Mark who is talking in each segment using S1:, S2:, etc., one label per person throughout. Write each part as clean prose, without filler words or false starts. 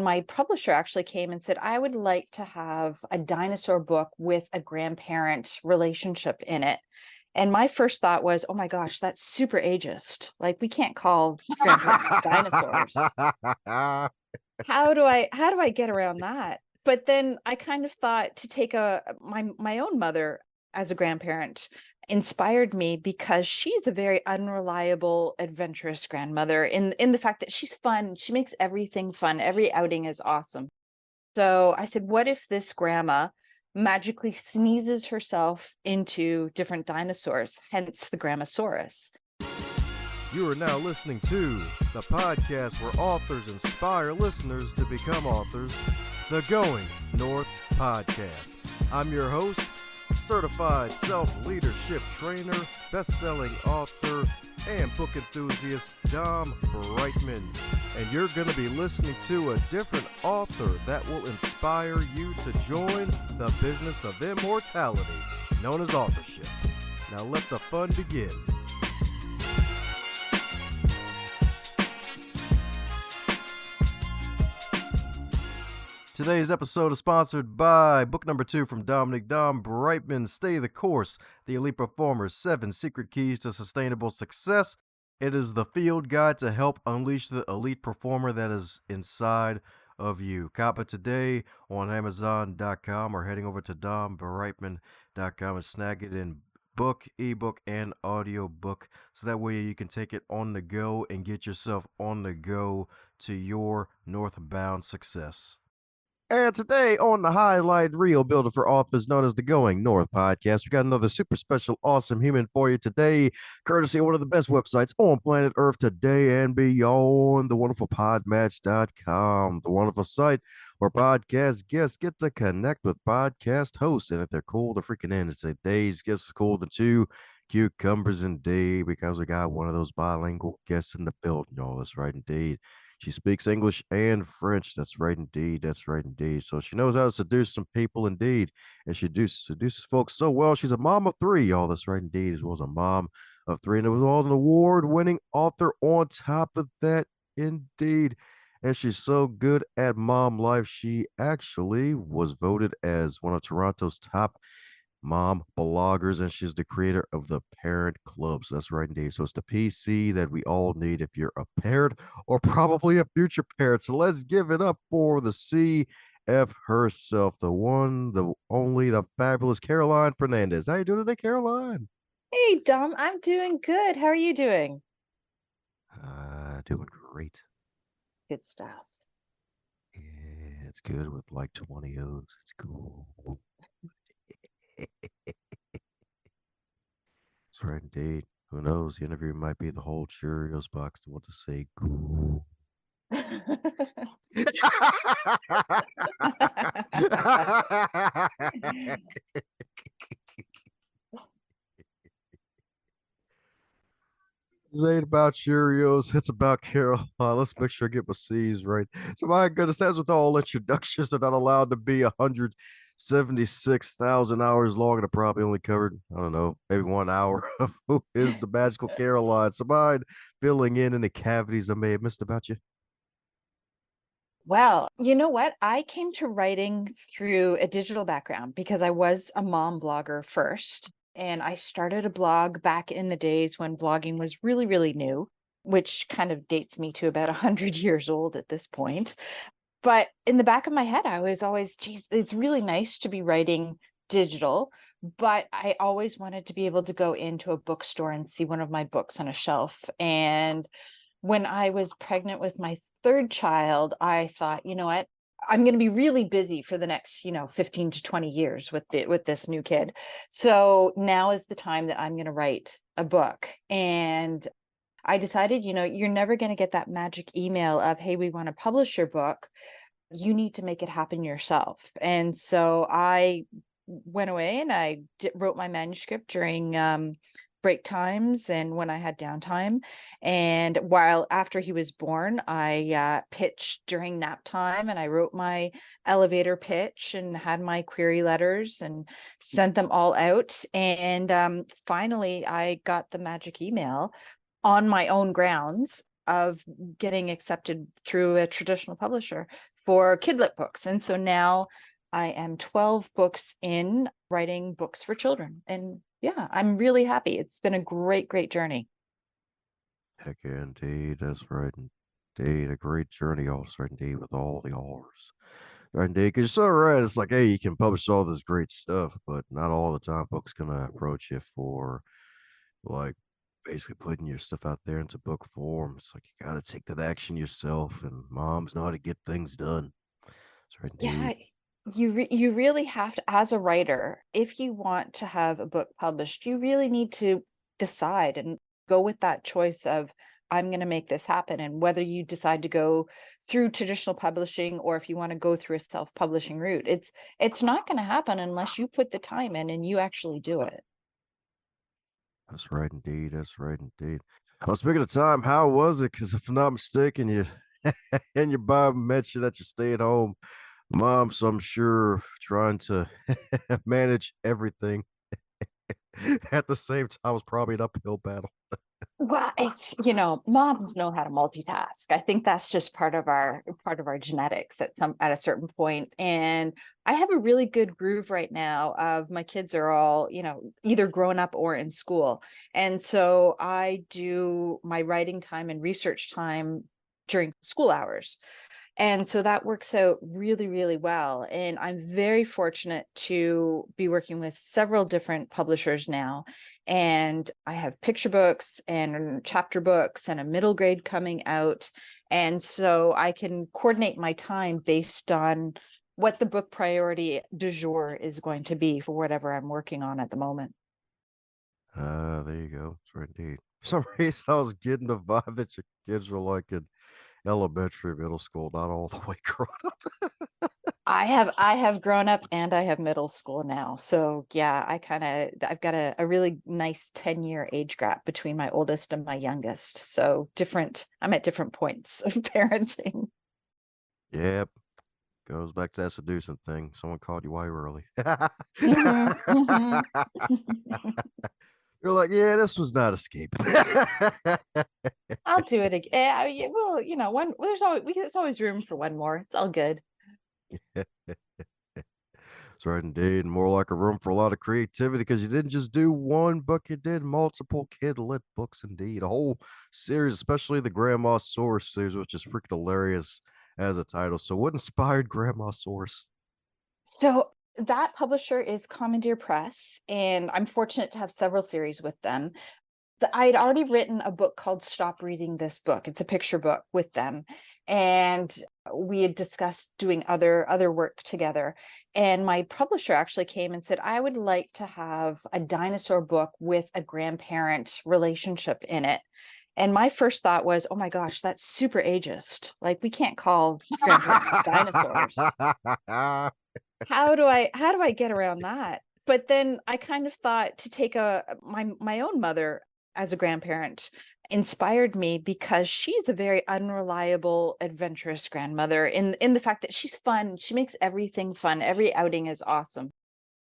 S1: My publisher actually came and said, I would like to have a dinosaur book with a grandparent relationship in it. And my first thought was, oh my gosh, that's super ageist. Like, we can't call grandparents dinosaurs. How do I get around that? But then I kind of thought to take my own mother as a grandparent inspired me because she's a very unreliable, adventurous grandmother in the fact that she's fun. She makes everything fun. Every outing is awesome. So I said, what if this grandma magically sneezes herself into different dinosaurs, hence the Grammosaurus?
S2: You are now listening to the podcast where authors inspire listeners to become authors, the Going North Podcast. I'm your host, certified self-leadership trainer, best-selling author, and book enthusiast, DomBrightmon. And you're going to be listening to a different author that will inspire you to join the business of immortality, known as authorship. Now let the fun begin. Today's episode is sponsored by book number 2 from DomBrightmon, Stay the Course, The Elite Performer's 7 Secret Keys to Sustainable Success. It is the field guide to help unleash the elite performer that is inside of you. Cop it today on Amazon.com or heading over to DomBrightmon.com and snag it in book, ebook, and audiobook, so that way you can take it on the go and get yourself on the go to your northbound success. And today on the Highlight Reel Builder for Authors, known as the Going North Podcast, we got another super special, awesome human for you today, courtesy of one of the best websites on planet Earth today and beyond, the wonderful podmatch.com, the wonderful site where podcast guests get to connect with podcast hosts. And if they're cool, they're freaking in. It's a day's guest is cool than 2 cucumbers indeed, because we got one of those bilingual guests in the building. Y'all, that's right indeed. She speaks English and French. That's right indeed. That's right indeed. So she knows how to seduce some people indeed. And she seduces folks so well. She's a mom of 3, y'all. That's right indeed. As well as a mom of 3. And it was all an award-winning author on top of that indeed. And she's so good at mom life. She actually was voted as one of Toronto's top mom bloggers, and she's the creator of the Parent Club. So that's right indeed. So it's the PC that we all need if you're a parent or probably a future parent. So let's give it up for the CF herself, the one, the only, the fabulous Caroline Fernandez. How you doing today, Caroline?
S1: Hey, Dom, I'm doing good. How are you doing?
S2: Doing great.
S1: Good stuff.
S2: Yeah, it's good with like 20 O's. It's cool. That's right indeed. Who knows? The interview might be the whole Cheerios box to want to say cool. It ain't about Cheerios. It's about Carol. Let's make sure I get my C's right. So my goodness, as with all introductions, they're not allowed to be 176,000 hours long, and I probably only covered, I don't know, maybe 1 hour of who is the magical Caroline. So mind filling in the cavities I may have missed about you?
S1: Well, you know what? I came to writing through a digital background because I was a mom blogger first. And I started a blog back in the days when blogging was really, really new, which kind of dates me to about 100 years old at this point. But in the back of my head, I was always, geez, it's really nice to be writing digital, but I always wanted to be able to go into a bookstore and see one of my books on a shelf. And when I was pregnant with my 3rd child, I thought, you know what? I'm going to be really busy for the next, 15 to 20 years with this new kid. So now is the time that I'm going to write a book. And I decided, you're never going to get that magic email of, hey, we want to publish your book. You need to make it happen yourself. And so I went away and I wrote my manuscript during break times and when I had downtime. And after he was born, I pitched during nap time, and I wrote my elevator pitch and had my query letters and sent them all out. And finally, I got the magic email on my own grounds of getting accepted through a traditional publisher for kidlit books. And so now I am 12 books in writing books for children. And yeah, I'm really happy. It's been a great, great journey.
S2: Heck yeah, indeed. That's right. Indeed. A great journey, also, indeed, with all the R's. Right, indeed. Because you're so right. It's like, hey, you can publish all this great stuff, but not all the time books going to approach you for, like, basically putting your stuff out there into book form. It's like you got to take that action yourself, and moms know how to get things done. That's right,
S1: Yeah,
S2: indeed.
S1: you really have to, as a writer, if you want to have a book published, you really need to decide and go with that choice of I'm going to make this happen. And whether you decide to go through traditional publishing or if you want to go through a self-publishing route, it's not going to happen unless you put the time in and you actually do it.
S2: That's right, indeed. That's right, indeed. Well, speaking of time, how was it? Because if I'm not mistaken, you and your Bob mentioned that you're staying home mom, so I'm sure trying to manage everything at the same time was probably an uphill battle.
S1: Well, it's, moms know how to multitask. I think that's just part of our genetics at a certain point. And I have a really good groove right now of my kids are all, either grown up or in school. And so I do my writing time and research time during school hours. And so that works out really, really well. And I'm very fortunate to be working with several different publishers now. And I have picture books and chapter books and a middle grade coming out. And so I can coordinate my time based on what the book priority du jour is going to be for whatever I'm working on at the moment.
S2: There you go. That's right, indeed. For some reason, I was getting the vibe that your kids were like in elementary, middle school, not all the way grown up.
S1: I have grown up and I have middle school now. So yeah, I've got a really nice 10-year age gap between my oldest and my youngest. So I'm at different points of parenting.
S2: Yep. Goes back to that seducing thing. Someone called you way early.
S1: Hmm, hmm.
S2: You're like, yeah, this was not escaping.
S1: I'll do it again. Yeah, well, there's always room for one more. It's all good.
S2: That's right, indeed. More like a room for a lot of creativity because you didn't just do one book, you did multiple kid-lit books, indeed. A whole series, especially the Grandma Source series, which is freaking hilarious as a title. So, what inspired Grandma Source?
S1: So that publisher is Commandeer Press, and I'm fortunate to have several series with them. I'd already written a book called Stop Reading This Book. It's a picture book with them. And we had discussed doing other work together. And my publisher actually came and said, I would like to have a dinosaur book with a grandparent relationship in it. And my first thought was, oh my gosh, that's super ageist. Like we can't call grandparents dinosaurs. How do I get around that? But then I kind of thought to take my own mother as a grandparent inspired me because she's a very unreliable, adventurous grandmother in the fact that she's fun. She makes everything fun. Every outing is awesome.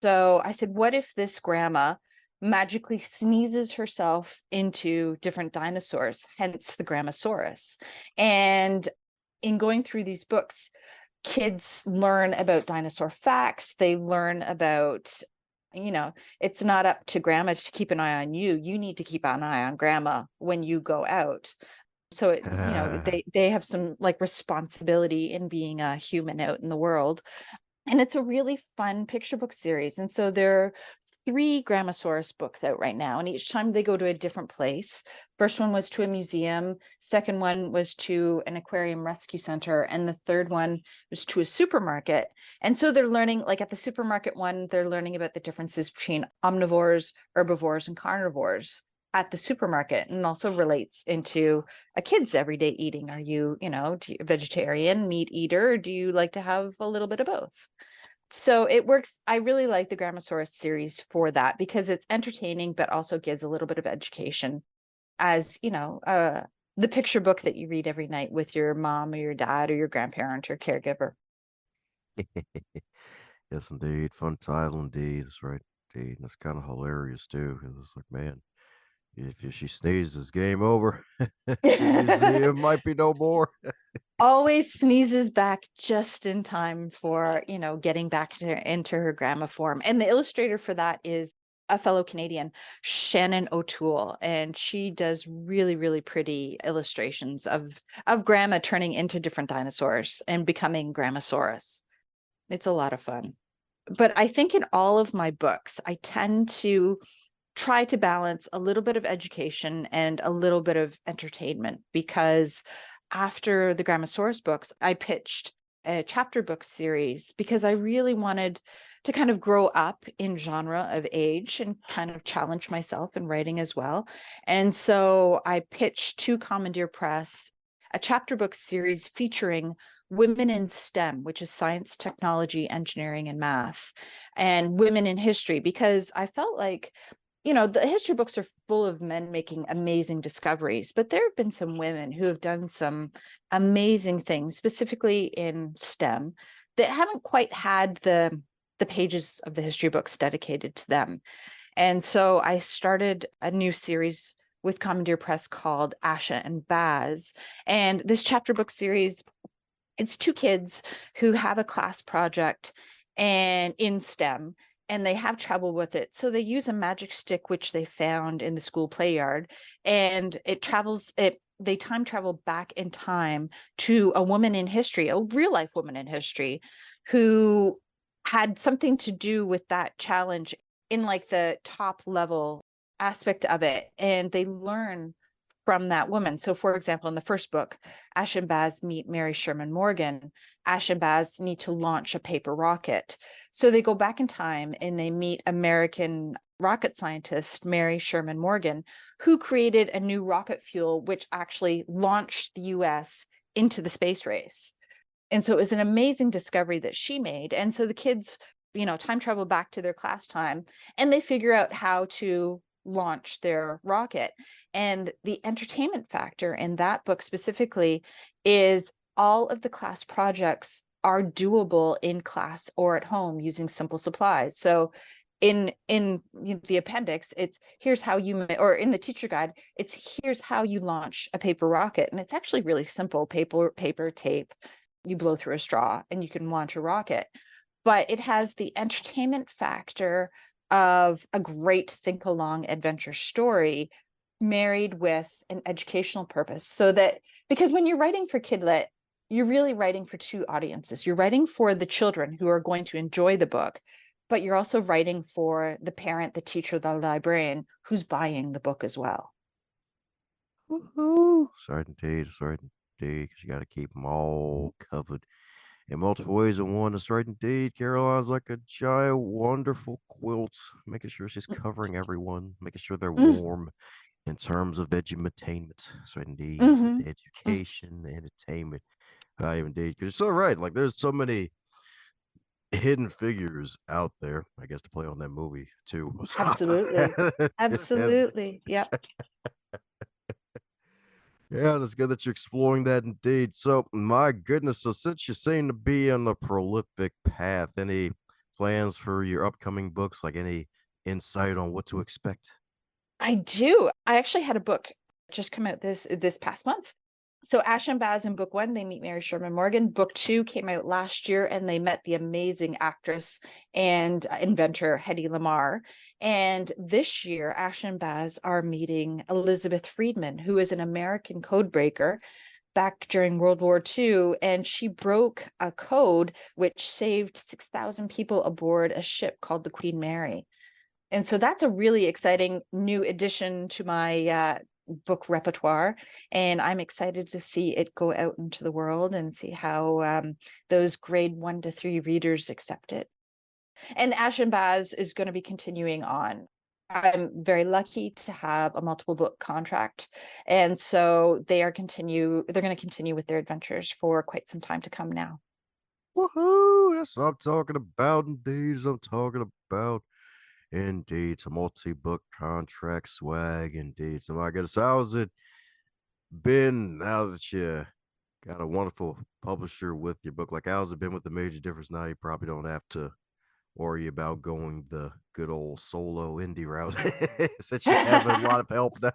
S1: So I said, what if this grandma magically sneezes herself into different dinosaurs, hence the Grammosaurus. And in going through these books, kids learn about dinosaur facts. They learn about, it's not up to grandma to keep an eye on you. You need to keep an eye on grandma when you go out. So they have some like responsibility in being a human out in the world. And it's a really fun picture book series. And so there are 3 Grammosaurus books out right now. And each time they go to a different place. First one was to a museum. Second one was to an aquarium rescue center. And the third one was to a supermarket. And so they're learning, like at the supermarket one, they're learning about the differences between omnivores, herbivores, and carnivores at the supermarket, and also relates into a kid's everyday eating. Are you, a vegetarian, meat eater, or do you like to have a little bit of both? So it works. I really like the Grammosaurus series for that because it's entertaining, but also gives a little bit of education as, the picture book that you read every night with your mom or your dad or your grandparent or caregiver.
S2: Yes, indeed. Fun title, indeed. That's right, indeed. And it's kind of hilarious, too. 'Cause it's like, man. If she sneezes, game over. The museum might be no more.
S1: Always sneezes back just in time for, getting back into her grandma form. And the illustrator for that is a fellow Canadian, Shannon O'Toole, and she does really, really pretty illustrations of grandma turning into different dinosaurs and becoming Grandmasaurus. It's a lot of fun. But I think in all of my books, I tend to try to balance a little bit of education and a little bit of entertainment, because after the Grammosaurus books, I pitched a chapter book series because I really wanted to kind of grow up in genre of age and kind of challenge myself in writing as well. And so I pitched to Commandeer Press a chapter book series featuring women in STEM, which is science, technology, engineering, and math, and women in history, because I felt like the history books are full of men making amazing discoveries, but there have been some women who have done some amazing things, specifically in STEM, that haven't quite had the pages of the history books dedicated to them. And so I started a new series with Commandeer Press called Asha and Baz. And this chapter book series, it's two kids who have a class project and in STEM, and they have trouble with it. So they use a magic stick, which they found in the school play yard, and they time travel back in time to a woman in history, a real life woman in history, who had something to do with that challenge in like the top level aspect of it. And they learn from that woman. So, for example, in the first book, Ash and Baz meet Mary Sherman Morgan. Ash and Baz need to launch a paper rocket. So they go back in time and they meet American rocket scientist Mary Sherman Morgan, who created a new rocket fuel, which actually launched the US into the space race. And so it was an amazing discovery that she made. And so the kids, time travel back to their class time and they figure out how to launch their rocket. And the entertainment factor in that book specifically is all of the class projects are doable in class or at home using simple supplies. So in the appendix, it's here's how you, or in the teacher guide, it's here's how you launch a paper rocket. And it's actually really simple: paper, tape, you blow through a straw and you can launch a rocket. But it has the entertainment factor of a great think along adventure story married with an educational purpose. So that, because when you're writing for Kidlit, you're really writing for two audiences. You're writing for the children who are going to enjoy the book, but you're also writing for the parent, the teacher, the librarian who's buying the book as well.
S2: Woohoo! Sorry indeed, because you got to keep them all covered in multiple ways in one. That's right indeed. Caroline's like a giant, wonderful quilt, making sure she's covering everyone, making sure they're
S1: Mm,
S2: warm in terms of edutainment. That's right indeed. With
S1: mhm,
S2: the
S1: mm,
S2: education, the entertainment value indeed. Because you're so right. Like there's so many hidden figures out there, I guess, to play on that movie too.
S1: absolutely.
S2: And
S1: Absolutely. Yep.
S2: yeah, and it's good that you're exploring that indeed. So, my goodness, so since you seem to be on a prolific path, any plans for your upcoming books? Like any insight on what to expect?
S1: I do. I actually had a book just come out this past month. So Ash and Baz in book one, they meet Mary Sherman Morgan. Book two came out last year, and they met the amazing actress and inventor Hedy Lamarr. And this year, Ash and Baz are meeting Elizabeth Friedman, who is an American code breaker back during World War II, and she broke a code which saved 6,000 people aboard a ship called the Queen Mary. And so that's a really exciting new addition to my book repertoire. And I'm excited to see it go out into the world and see how those grade 1 to 3 readers accept it. And Ash and Baz is going to be continuing on. I'm very lucky to have a multiple book contract. And so they're going to continue with their adventures for quite some time to come now.
S2: Woohoo! That's what I'm talking about, indeed. As I'm talking about, indeed. Some multi-book contract swag, indeed. So, my goodness, how's it been now that you got a wonderful publisher with your book? Like, how's it been with the major difference now? You probably don't have to Or are you about going the good old solo indie route since you have a lot of help now?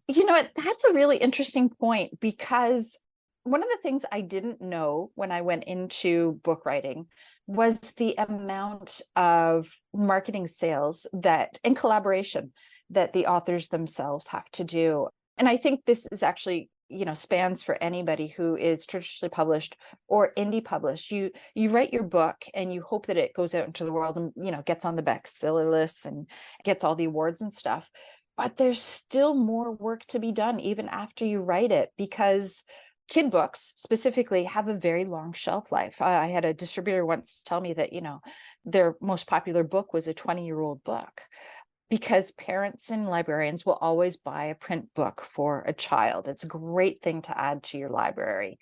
S1: You know what? That's a really interesting point because one of the things I didn't know when I went into book writing was the amount of marketing sales that and collaboration that the authors themselves have to do. And I think this is actually, spans for anybody who is traditionally published or indie published. You write your book and you hope that it goes out into the world and, gets on the bestseller lists and gets all the awards and stuff. But there's still more work to be done even after you write it because kid books specifically have a very long shelf life. I had a distributor once tell me that, their most popular book was a 20-year-old book because parents and librarians will always buy a print book for a child. It's a great thing to add to your library,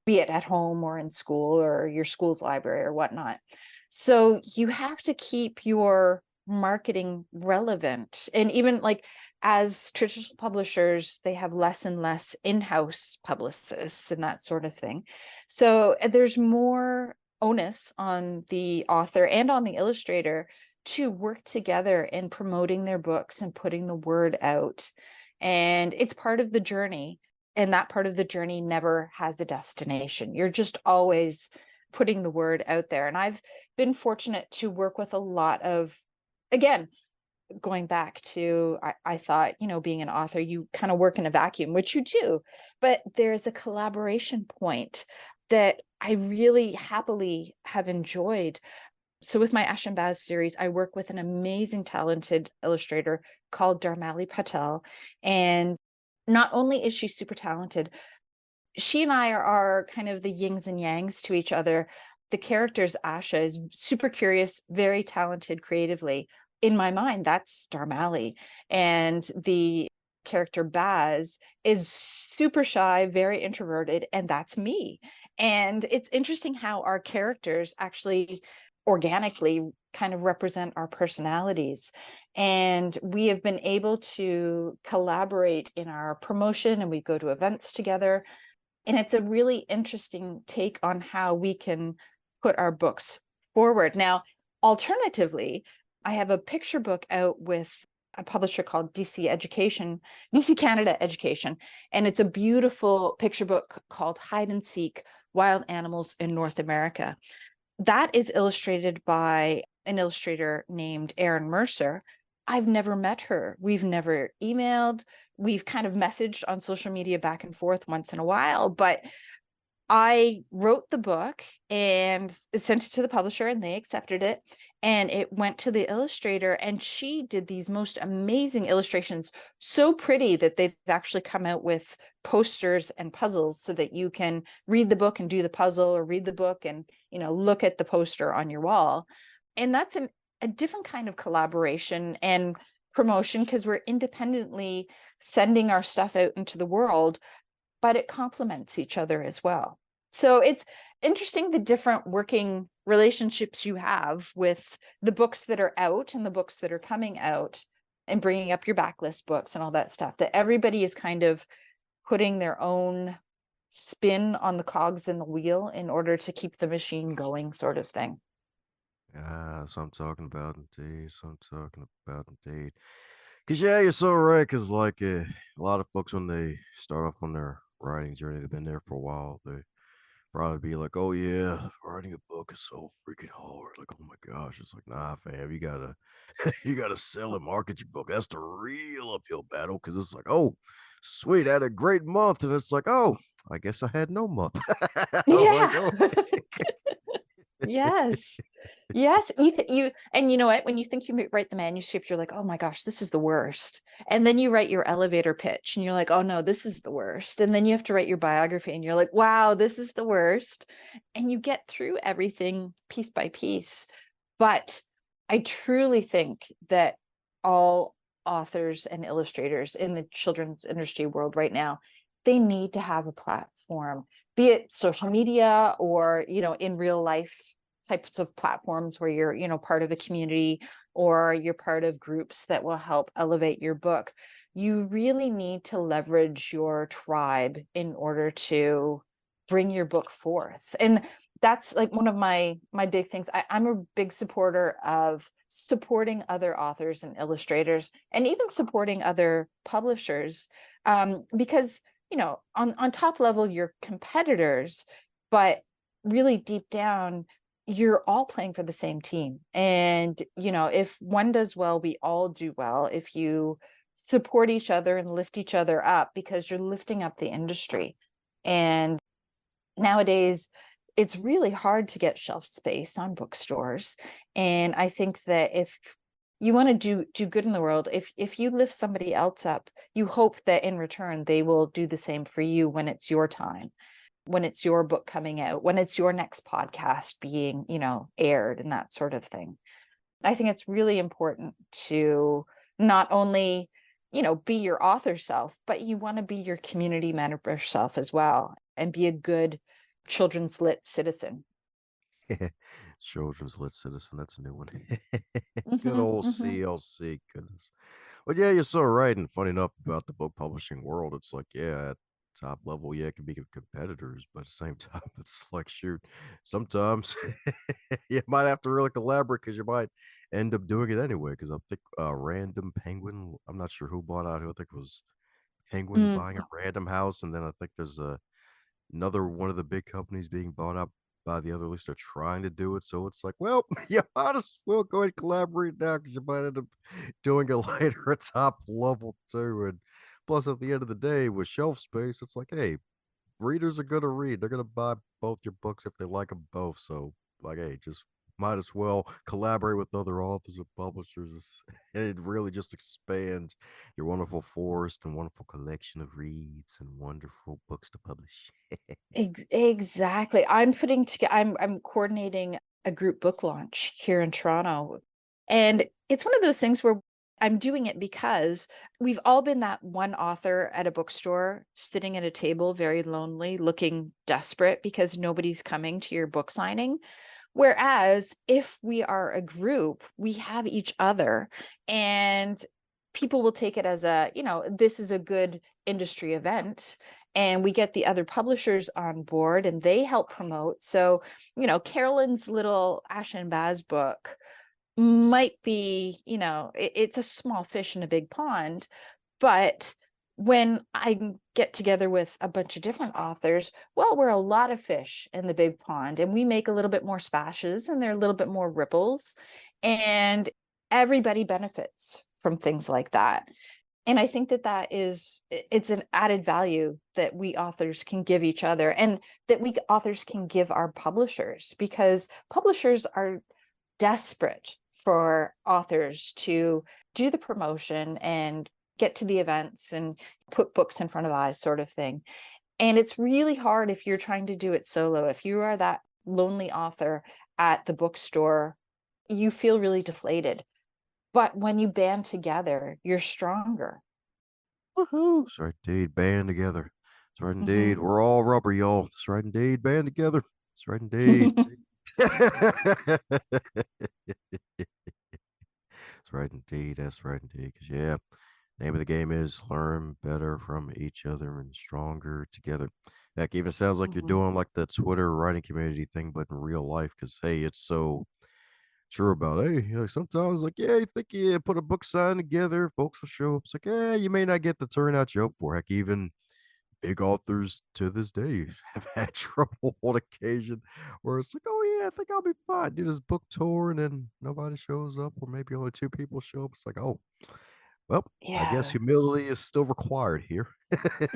S1: be it at home or in school or your school's library or whatnot. So you have to keep your marketing relevant. And even like as traditional publishers, they have less and less in-house publicists and that sort of thing. So there's more onus on the author and on the illustrator to work together in promoting their books and putting the word out. And it's part of the journey. And that part of the journey never has a destination. You're just always putting the word out there. And I've been fortunate to work with a lot of, again, going back to, I thought, being an author, you kind of work in a vacuum, which you do, but there's a collaboration point that I really happily have enjoyed. So with my Ash and Baz series, I work with an amazing, talented illustrator called Dharmali Patel. And not only is she super talented, she and I are kind of the yings and yangs to each other. The character's Asha is super curious, very talented creatively. In my mind, that's Dharmali. And the character Baz is super shy, very introverted, and that's me. And it's interesting how our characters actually organically kind of represent our personalities. And we have been able to collaborate in our promotion and we go to events together. And it's a really interesting take on how we can put our books forward. Now, alternatively, I have a picture book out with a publisher called DC Canada Education, and it's a beautiful picture book called Hide and Seek: Wild Animals in North America. That is illustrated by an illustrator named Erin Mercer. I've never met her. We've never emailed. We've kind of messaged on social media back and forth once in a while, but I wrote the book and sent it to the publisher and they accepted it. And it went to the illustrator and she did these most amazing illustrations, so pretty that they've actually come out with posters and puzzles so that you can read the book and do the puzzle, or read the book and, look at the poster on your wall. And that's a different kind of collaboration and promotion because we're independently sending our stuff out into the world, but it complements each other as well. So it's interesting the different working relationships you have with the books that are out and the books that are coming out, and bringing up your backlist books and all that stuff, that everybody is kind of putting their own spin on the cogs in the wheel in order to keep the machine going, sort of thing.
S2: Ah, that's what I'm talking about indeed. That's what I'm talking about indeed. Cause yeah, you're so right. Cause like a lot of folks when they start off on their writing journey, they've been there for a while. They probably be like, "Oh yeah, writing a book is so freaking hard." Like, "Oh my gosh." It's like, "Nah, fam, you gotta you gotta sell and market your book. That's the real uphill battle." Cause it's like, "Oh, sweet, I had a great month." And it's like, "Oh, I guess I had no month." I'm like,
S1: Yeah.
S2: "Oh."
S1: Yes. Yes, you and you know what? When you think you write the manuscript, you're like, oh my gosh, this is the worst. And then you write your elevator pitch and you're like, oh no, this is the worst. And then you have to write your biography and you're like, wow, this is the worst. And you get through everything piece by piece. But I truly think that all authors and illustrators in the children's industry world right now, they need to have a platform, be it social media or, in real life types of platforms where you're, part of a community or you're part of groups that will help elevate your book. You really need to leverage your tribe in order to bring your book forth. And that's like one of my big things. I'm a big supporter of supporting other authors and illustrators, and even supporting other publishers, because on top level you're competitors, but really deep down you're all playing for the same team. And if one does well, we all do well. If you support each other and lift each other up, because you're lifting up the industry. And nowadays it's really hard to get shelf space on bookstores, and I think that if you want to do good in the world, if you lift somebody else up, you hope that in return they will do the same for you when it's your time, when it's your book coming out, when it's your next podcast being aired, and that sort of thing. I think it's really important to not only be your author self, but you want to be your community member self as well, and be a good children's lit citizen.
S2: Children's Lit Citizen, that's a new one. Good
S1: Hmm.
S2: old
S1: Hmm.
S2: CLC, goodness. But yeah, you're so right. And funny enough about the book publishing world, it's like, yeah, at top level, yeah, it can be competitors, but at the same time, it's like, shoot, sometimes you might have to really collaborate because you might end up doing it anyway. Because I think Random Penguin, I'm not sure who bought out who. I think it was Penguin
S1: Mm.
S2: buying a Random House, and then I think there's another one of the big companies being bought up by the other, at least they're trying to do it. So it's like, well, you might as well go ahead and collaborate now because you might end up doing it later at top level too. And plus, at the end of the day, with shelf space, it's like, hey, readers are gonna read. They're gonna buy both your books if they like them both. So, like, hey, just might as well collaborate with other authors and publishers. It really just expands your wonderful forest and wonderful collection of reads and wonderful books to publish.
S1: Exactly. I'm putting together, I'm coordinating a group book launch here in Toronto. And it's one of those things where I'm doing it because we've all been that one author at a bookstore sitting at a table, very lonely, looking desperate because nobody's coming to your book signing. Whereas if we are a group, we have each other, and people will take it as this is a good industry event, and we get the other publishers on board and they help promote. So, Carolyn's little Ash and Baz book might be, it's a small fish in a big pond, but when I get together with a bunch of different authors, well, we're a lot of fish in the big pond, and we make a little bit more splashes and there are a little bit more ripples, and everybody benefits from things like that. And I think that it's an added value that we authors can give each other, and that we authors can give our publishers, because publishers are desperate for authors to do the promotion and get to the events and put books in front of eyes, sort of thing. And it's really hard if you're trying to do it solo. If you are that lonely author at the bookstore, you feel really deflated. But when you band together, you're stronger.
S2: Woohoo! That's right, indeed. Band together. That's right, indeed.
S1: Hmm.
S2: We're all rubber, y'all. That's right, indeed. Band together. That's right, indeed. That's right, indeed. That's right, indeed. Because, yeah, name of the game is learn better from each other and stronger together. Heck, even sounds like you're
S1: Hmm.
S2: doing like the Twitter writing community thing, but in real life. Because, hey, it's so true about, hey, sometimes like, yeah, you think you put a book sign together, folks will show up. It's like, yeah, you may not get the turnout you hope for. Heck, even big authors to this day have had trouble on occasion where it's like, oh yeah, I think I'll be fine. Do this book tour and then nobody shows up, or maybe only two people show up. It's like, oh, well, I guess
S1: Yeah.
S2: humility is still required here.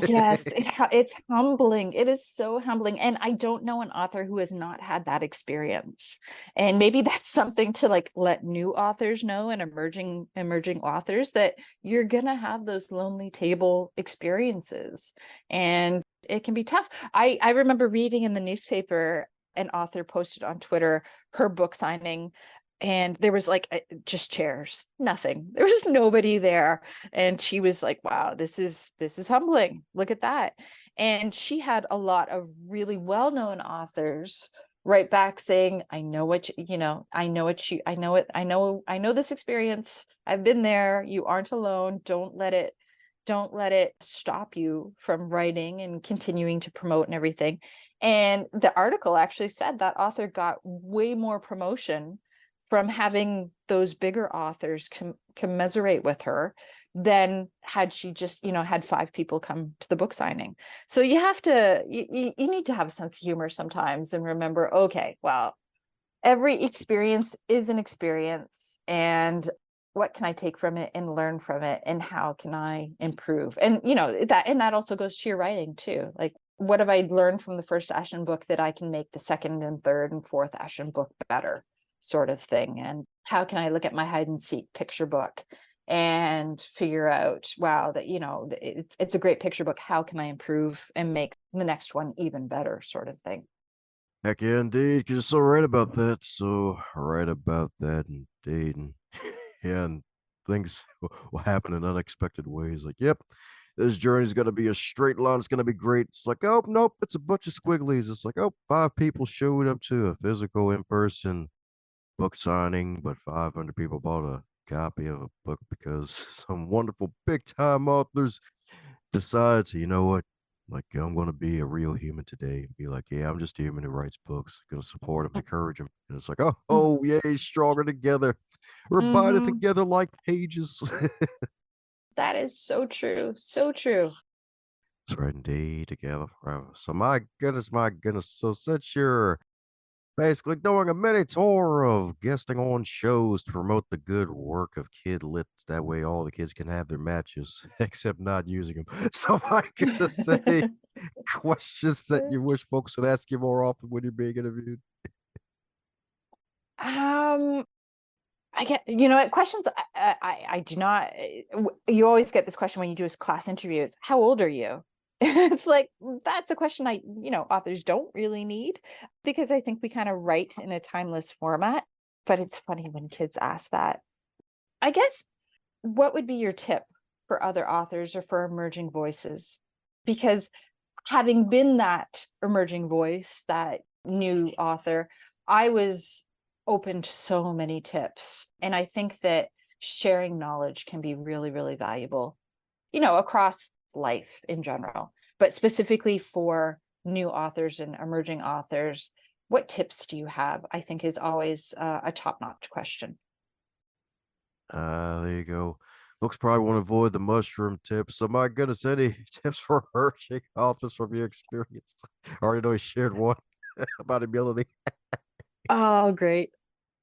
S1: Yes, it's humbling. It is so humbling. And I don't know an author who has not had that experience. And maybe that's something to like let new authors know, and emerging authors, that you're gonna have those lonely table experiences. And it can be tough. I remember reading in the newspaper, an author posted on Twitter her book signing, and there was like just chairs, nothing. There was nobody there, and she was like, wow, this is humbling, look at that. And she had a lot of really well-known authors write back saying, I know what I know what you I know this experience, I've been there, you aren't alone, don't let it Don't let it stop you from writing and continuing to promote and everything. And the article actually said that author got way more promotion from having those bigger authors commiserate with her than had she just, had 5 people come to the book signing. So you have to, you need to have a sense of humor sometimes and remember, okay, well, every experience is an experience, and what can I take from it and learn from it, and how can I improve? And that also goes to your writing too. Like, what have I learned from the first Ashen book that I can make the second and third and fourth Ashen book better, sort of thing? And how can I look at my hide and seek picture book and figure out, wow, that it's a great picture book, how can I improve and make the next one even better, sort of thing.
S2: Heck yeah, indeed. Because you're so right about that. So right about that, indeed. And yeah, and things will happen in unexpected ways. Like, yep, this journey's going to be a straight line. It's going to be great. It's like, oh, nope, it's a bunch of squigglies. It's like, oh, 5 people showed up to a physical in person book signing, but 500 people bought a copy of a book because some wonderful big time authors decide to, you know what? Like, I'm going to be a real human today. Be like, yeah, I'm just a human who writes books. Going to support him, encourage him. And it's like, oh, yay, stronger together. We're binding
S1: Mm-hmm.
S2: together like pages.
S1: That is so true. So true.
S2: That's right, indeed, together forever. So, my goodness, my goodness. So, since you're basically doing a mini tour of guesting on shows to promote the good work of Kid Lit. That way, all the kids can have their matches, except not using them. So, I gotta say, questions that you wish folks would ask you more often when you're being interviewed.
S1: Um, I get, what questions I do not. You always get this question when you do a class interview. It's, how old are you? It's like, that's a question authors don't really need, because I think we kind of write in a timeless format. But it's funny when kids ask that. I guess, what would be your tip for other authors or for emerging voices? Because having been that emerging voice, that new author, I was open to so many tips. And I think that sharing knowledge can be really, really valuable, across life in general, but specifically for new authors and emerging authors. What tips do you have? I think is always a top-notch question.
S2: There you go. Folks probably want to avoid the mushroom tips. So, my goodness, any tips for emerging authors from your experience? I already know you shared one about ability.
S1: Oh, great.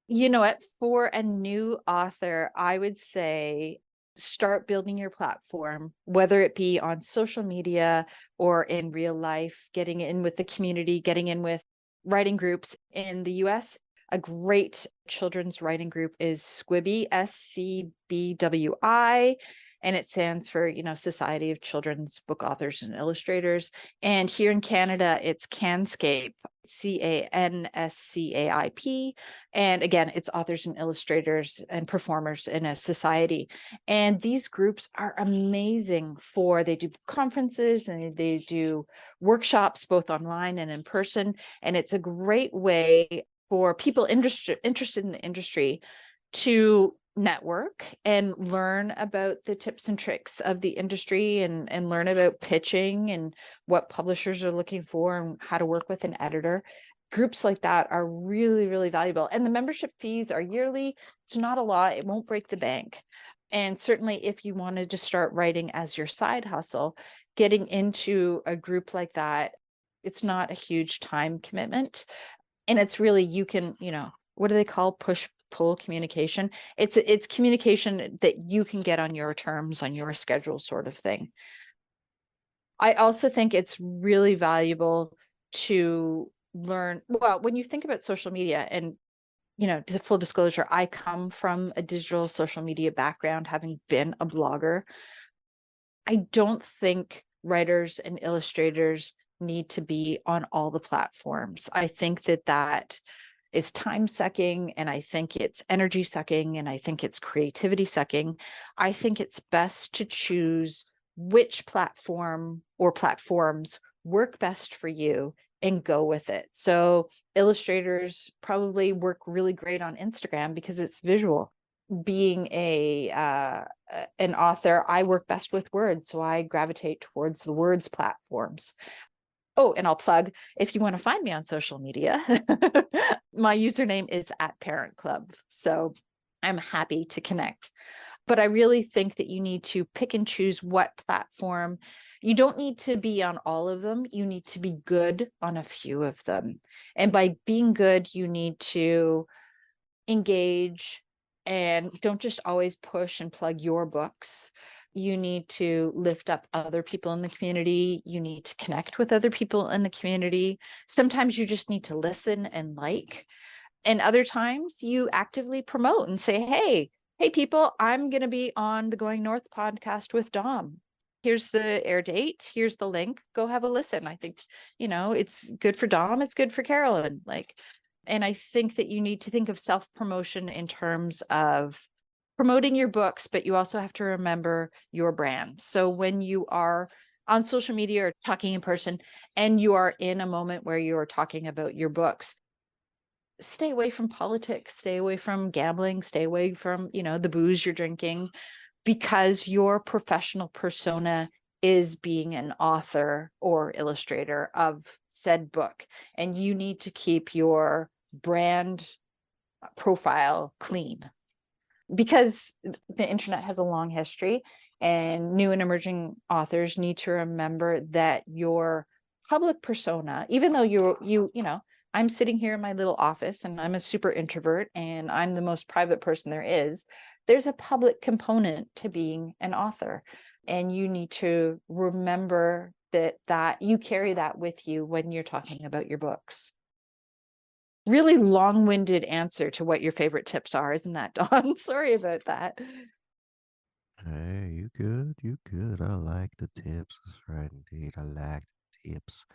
S1: You know what? For a new author, I would say start building your platform, whether it be on social media or in real life, getting in with the community, getting in with writing groups. In the US, a great children's writing group is Squibby, SCBWI, and it stands for, Society of Children's Book Authors and Illustrators. And here in Canada, it's Canscape, CANSCAIP. And again, it's authors and illustrators and performers in a society. And these groups are amazing they do conferences and they do workshops, both online and in person. And it's a great way for people interested in the industry to network and learn about the tips and tricks of the industry, and learn about pitching and what publishers are looking for and how to work with an editor. Groups like that are really, really valuable. And the membership fees are yearly. It's not a lot. It won't break the bank. And certainly if you wanted to start writing as your side hustle, getting into a group like that, it's not a huge time commitment. And it's really, you can, what do they call push pull communication? It's communication that you can get on your terms, on your schedule, sort of thing. I also think it's really valuable to learn, well, when you think about social media, and to full disclosure, I come from a digital social media background, having been a blogger. I don't think writers and illustrators need to be on all the platforms. I think that is time sucking, and I think it's energy sucking, and I think it's creativity sucking. I think it's best to choose which platform or platforms work best for you and go with it. So illustrators probably work really great on Instagram because it's visual. being an author, I work best with words, so I gravitate towards the words platforms. Oh, and I'll plug, if you want to find me on social media, my username is @parentclub. So I'm happy to connect. But I really think that you need to pick and choose what platform. You don't need to be on all of them. You need to be good on a few of them. And by being good, you need to engage and don't just always push and plug your books. You need to lift up other people in the community. You need to connect with other people in the community. Sometimes you just need to listen and like, and other times you actively promote and say, hey people, I'm going to be on the Going North podcast with Dom. Here's the air date, here's the link, go have a listen. I think, it's good for Dom, it's good for Carolyn. And I think that you need to think of self-promotion in terms of promoting your books, but you also have to remember your brand. So when you are on social media or talking in person and you are in a moment where you are talking about your books, stay away from politics, stay away from gambling, stay away from, the booze you're drinking, because your professional persona is being an author or illustrator of said book. And you need to keep your brand profile clean, because the internet has a long history, and new and emerging authors need to remember that your public persona, even though I'm sitting here in my little office and I'm a super introvert and I'm the most private person there is, there's a public component to being an author. And you need to remember that you carry that with you when you're talking about your books. Really long-winded answer to what your favorite tips are, isn't that, Dawn? Sorry about that.
S2: Hey, you good? You good? I like the tips. That's right, indeed. I like the tips.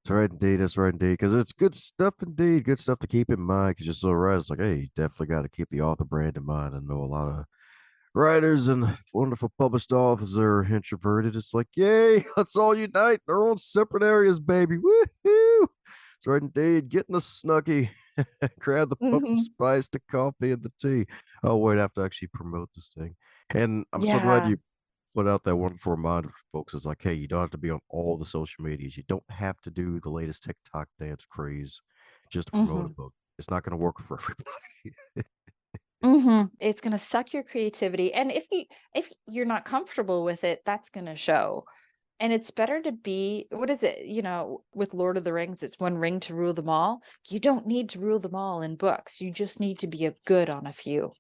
S2: That's right, indeed. That's right, indeed. Because it's good stuff, indeed. Good stuff to keep in mind. Because you're so right. It's like, hey, you definitely got to keep the author brand in mind. I know a lot of writers and wonderful published authors are introverted. It's like, yay, let's all unite in our own separate areas, baby. Woohoo! That's right, indeed. Get in the snuggie. Grab the pumpkin
S1: Hmm.
S2: spice, the coffee, and the tea. Oh, wait, I have to actually promote this thing. And I'm so glad
S1: Yeah.
S2: you put out that wonderful reminder for folks. It's like, hey, you don't have to be on all the social medias. You don't have to do the latest TikTok dance craze just to promote a
S1: Hmm.
S2: book. It's not going to work for everybody.
S1: Hmm. It's going to suck your creativity. And if you're not comfortable with it, that's going to show. And it's better to be, what is it? With Lord of the Rings, it's one ring to rule them all. You don't need to rule them all in books. You just need to be a good on a few.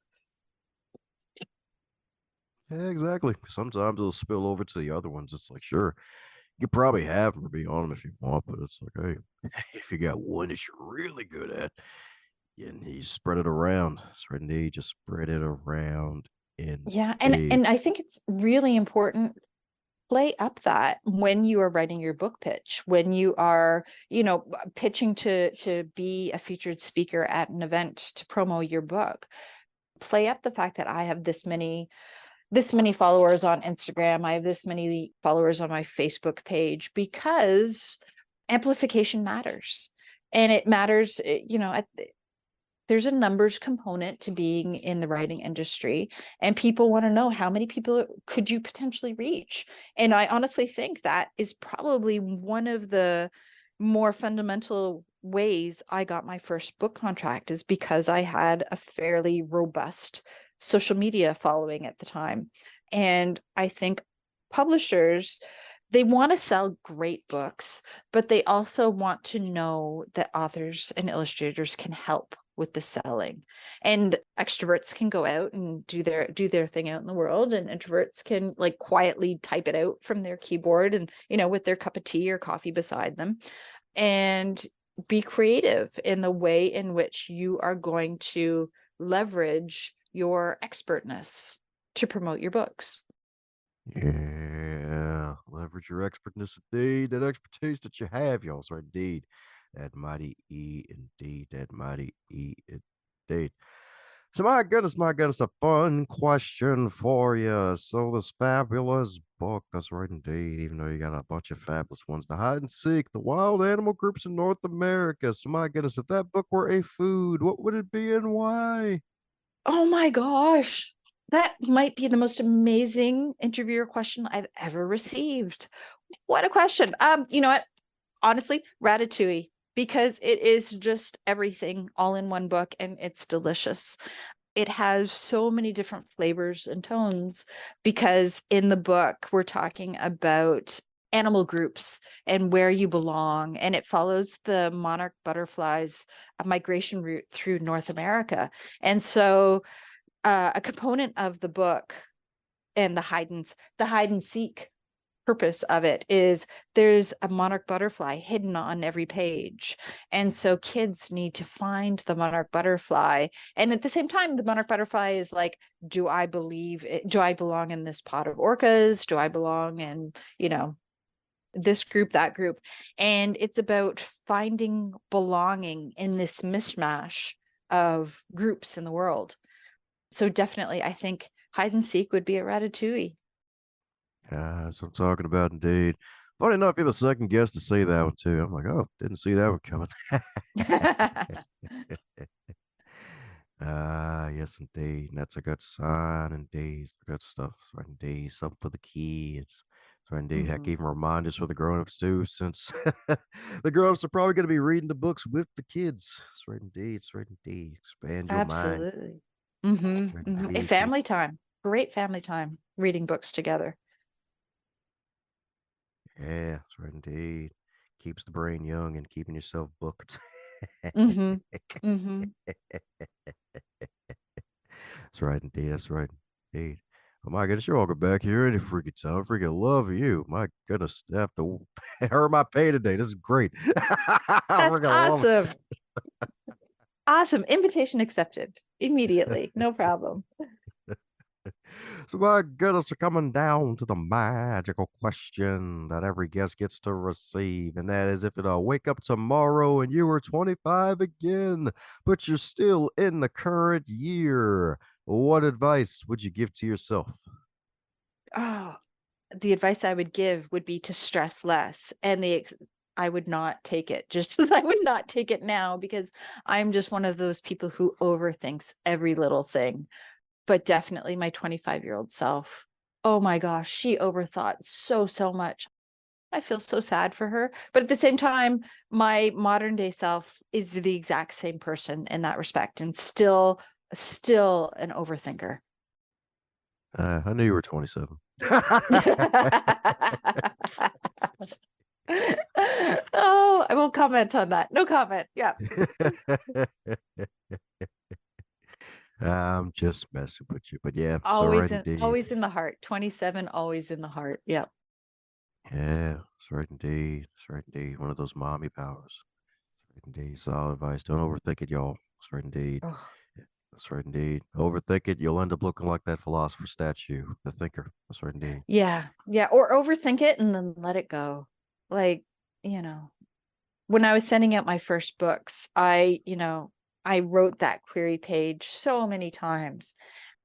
S2: Yeah, exactly. Sometimes it'll spill over to the other ones. It's like, sure, you could probably have them or be on them if you want, but it's like, hey, if you got one that you're really good at, and you spread it around. It's right, indeed. Just spread it around
S1: Yeah. And
S2: indeed.
S1: and I think it's really important, play up that when you are writing your book pitch, when you are, pitching to be a featured speaker at an event to promo your book. Play up the fact that I have this many followers on Instagram, I have this many followers on my Facebook page, because amplification matters. And it matters, there's a numbers component to being in the writing industry, and people want to know, how many people could you potentially reach? And I honestly think that is probably one of the more fundamental ways I got my first book contract, is because I had a fairly robust social media following at the time. And I think publishers, they want to sell great books, but they also want to know that authors and illustrators can help with the selling. And extroverts can go out and do their thing out in the world, and introverts can quietly type it out from their keyboard, and with their cup of tea or coffee beside them, and be creative in the way in which you are going to leverage your expertness to promote your books.
S2: Yeah. Leverage your expertness indeed. That expertise that you have, y'all. It's right, indeed. That mighty E indeed. That mighty E indeed. So my goodness, a fun question for you. So this fabulous book, that's right indeed, even though you got a bunch of fabulous ones, the hide and seek, the wild animal groups in North America. So my goodness, if that book were a food, what would it be and why?
S1: Oh my gosh. That might be the most amazing interviewer question I've ever received. What a question. You know what? Honestly, Ratatouille, because it is just everything all in one book and it's delicious. It has so many different flavors and tones because in the book we're talking about animal groups and where you belong, and it follows the monarch butterflies migration route through North America. And so a component of the book and the hide and seek purpose of it is there's a monarch butterfly hidden on every page. And so kids need to find the monarch butterfly. And at the same time, the monarch butterfly is like, do I believe it? Do I belong in this pod of orcas? Do I belong in, this group, that group? And it's about finding belonging in this mishmash of groups in the world. So definitely, I think hide and seek would be a Ratatouille.
S2: That's what I'm talking about, indeed. Funny enough, you're the second guest to say that one too. I'm like, oh, didn't see that one coming. Yes, indeed. And that's a good sign, indeed. It's good stuff. So indeed, something for the kids. So indeed, heck,
S1: Mhm.
S2: even reminders for the grown-ups too, since the grown-ups are probably going to be reading the books with the kids. That's right, indeed. It's right, indeed. Expand your mind.
S1: Absolutely.
S2: That's right,
S1: A
S2: indeed.
S1: family time. Great family time reading books together.
S2: Yeah, that's right, indeed. Keeps the brain young and keeping yourself booked.
S1: Mhm. Mhm.
S2: That's right, indeed. That's right, indeed. Oh my goodness, you're all good back here any freaking time. Freaking love you. My goodness, I have to earn my pay today. This is great. I
S1: That's
S2: freaking love
S1: awesome. Awesome. Invitation accepted immediately. No problem.
S2: it. So my goodness, we're coming down to the magical question that every guest gets to receive, and that is if it'll wake up tomorrow and you were 25 again, but you're still in the current year. What advice would you give to yourself?
S1: Oh, the advice I would give would be to stress less, and I would not take it. Just I would not take it now because I'm just one of those people who overthinks every little thing. But definitely my 25-year-old self. Oh my gosh, she overthought so much. I feel so sad for her. But at the same time, my modern day self is the exact same person in that respect and still an overthinker.
S2: I knew you were 27.
S1: Oh, I won't comment on that. No comment. Yeah.
S2: I'm just messing with you, but yeah, it's all right indeed.
S1: Always in the heart. 27, always in the heart. Yeah.
S2: Yeah, it's right indeed. It's right indeed. One of those mommy powers. It's right indeed. Solid advice. Don't overthink it, y'all. It's right indeed.
S1: Oh,
S2: Yeah, that's right indeed. Overthink it, you'll end up looking like that philosopher statue, the thinker. That's right indeed.
S1: yeah. Yeah. Or overthink it and then let it go. Like, you know, when I was sending out my first books, I wrote that query page so many times.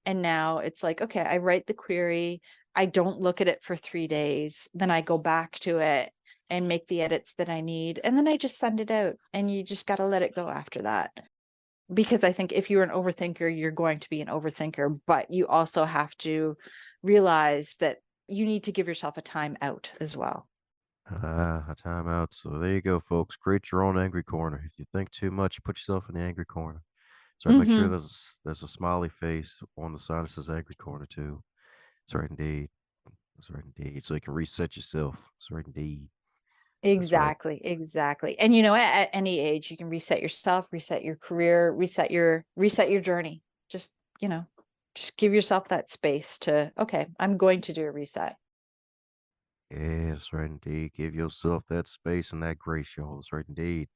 S1: And now it's like, okay, I write the query. I don't look at it for 3 days. Then I go back to it and make the edits that I need. And then I just send it out. And you just got to let it go after that. Because I think if you're an overthinker, you're going to be an overthinker, but you also have to realize that you need to give yourself a time out as well.
S2: A timeout. So there you go, folks. Create your own angry corner. If you think too much, put yourself in the angry corner. So make sure
S1: Hmm.
S2: there's a smiley face on the side that says angry corner too. That's right indeed. That's right indeed. So you can reset yourself. That's right indeed. That's right.
S1: Exactly, exactly. And at any age, you can reset yourself, reset your career, reset your journey. Just, you know, just give yourself that space to, okay, I'm going to do a reset.
S2: Yeah, that's right indeed. Give yourself that space and that grace, y'all. That's right indeed.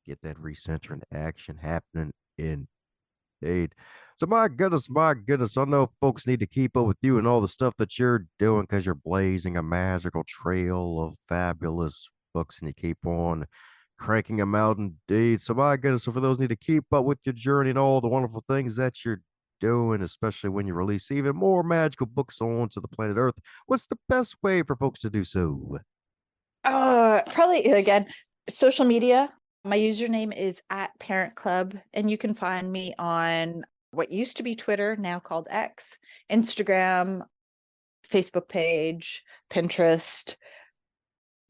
S2: Get that recentering action happening indeed. So my goodness, I know folks need to keep up with you and all the stuff that you're doing because you're blazing a magical trail of fabulous books and you keep on cranking them out indeed. So my goodness, so for those who need to keep up with your journey and all the wonderful things that you're doing, especially when you release even more magical books onto the planet Earth, what's the best way for folks to do so?
S1: Probably again, social media. My username is at Parent Club, and you can find me on what used to be Twitter, now called X, Instagram, Facebook page, Pinterest.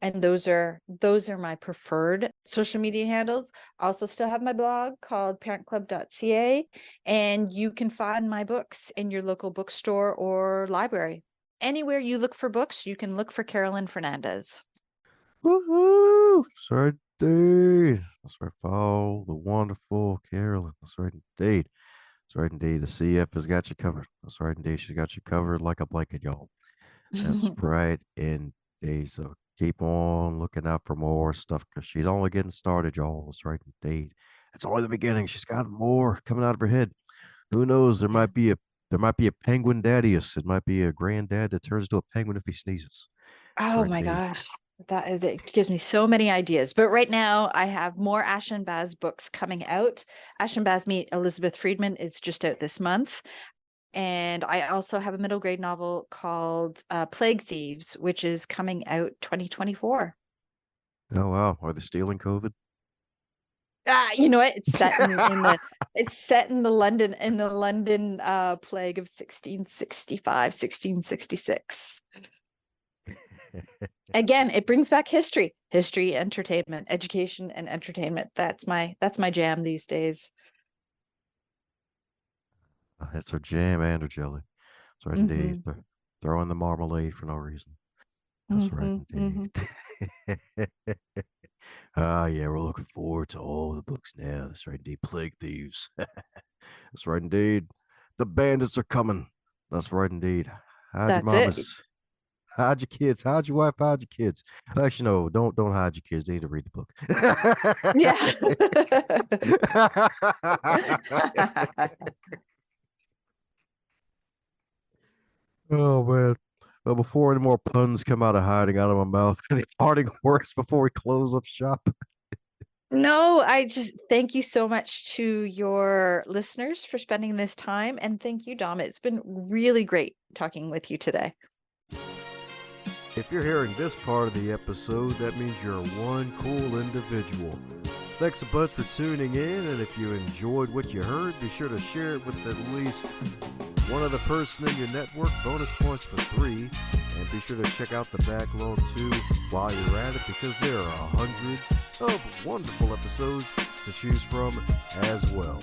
S1: And those are my preferred social media handles. I also still have my blog called parentclub.ca, and you can find my books in your local bookstore or library. Anywhere you look for books, you can look for Carolyn Fernandez.
S2: Woohoo! That's right, indeed. That's right, follow the wonderful Carolyn. That's right, indeed. That's right, indeed. The CF has got you covered. That's right, indeed. She's got you covered like a blanket, y'all. That's right, indeed. So keep on looking out for more stuff because she's only getting started, y'all. That's right, indeed. It's only the beginning. She's got more coming out of her head. Who knows?
S1: Yeah.
S2: There might be a penguin daddius. It might be a granddad that turns into a penguin if he sneezes. That's
S1: Oh
S2: right,
S1: my
S2: indeed.
S1: gosh. That gives me so many ideas. But right now, I have more Ash and Baz books coming out. Ash and Baz Meet Elizabeth Friedman is just out this month. And I also have a middle grade novel called Plague Thieves, which is coming out 2024.
S2: Oh wow, are they stealing COVID?
S1: You know what? It's set in the London plague of 1665, 1666. Again, it brings back history, entertainment, education, and entertainment. That's my jam these days.
S2: It's her jam and her jelly. That's right,
S1: Mm-hmm.
S2: indeed. They're throwing the marmalade for no reason. That's right,
S1: Mm-hmm.
S2: indeed.
S1: Mm-hmm.
S2: Ah, yeah, we're looking forward to all the books now. That's right, indeed. Plague Thieves. That's right, indeed. The bandits are coming. That's right, indeed. Hide your
S1: That's it.
S2: mamas. Hide your kids. Hide your wife. Hide your kids. Actually, no, don't hide your kids. They need to read the book.
S1: Yeah.
S2: Oh man. Well, before any more puns come out of hiding out of my mouth, any parting words before we close up shop?
S1: No, I just thank you so much to your listeners for spending this time. And thank you, Dom. It's been really great talking with you today.
S2: If you're hearing this part of the episode, that means you're one cool individual. Thanks a bunch for tuning in, and if you enjoyed what you heard, be sure to share it with at least one other person in your network. Bonus points for 3. And be sure to check out the backlog too while you're at it, because there are hundreds of wonderful episodes to choose from as well.